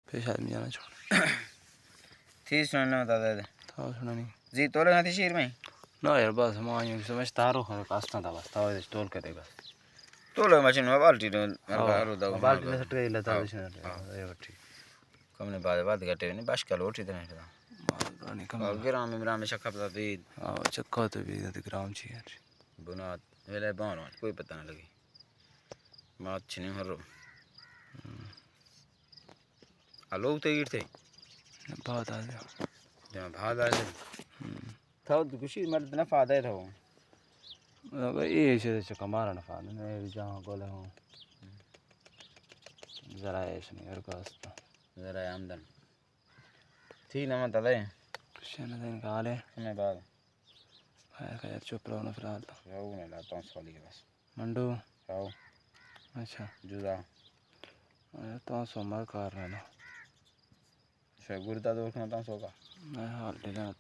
फिर शायद मैं जाना छोड़ थी सुनना बता दे था सुना नहीं जी तोले ना थी शीर में ना यार बस मैं यूँ समझ तारो खा कास्ता था बस तारो इस टोल करे बस तोले मशीन में बाल्टी दो मारो दो बाल्टी में सट गई लता दिशा ये ठीक कमने बाद घटे नहीं बाश का लोटी देने का रानी कम ग्राम में शक्का पता भी चक्का तो भी ग्राम छी यार बुनाद वेले बाण कोई पता ना लगी बात नहीं हो रहा हेलो तो गिरते बहुत आ गया जहाँ भाग आए था तो कुछ मर्द ना फायदा था वो ये ऐसे चक्का मारा ना फायदा नहीं जहाँ को ले हूँ ज़रा ऐसे नहीं और कास्ता ज़रा आमदन थी ना मत ले कुछ ना दिन काले समय बाद यार चुप रहो ना फिलहाल तो रहूँ ना लाता हूँ सवाली के बस मंडू आओ अच्छा जुदा तो सोमवार कर रहा ना फिर गुरुदा दोस्त ना तो सोगा मैं हाल ले लेना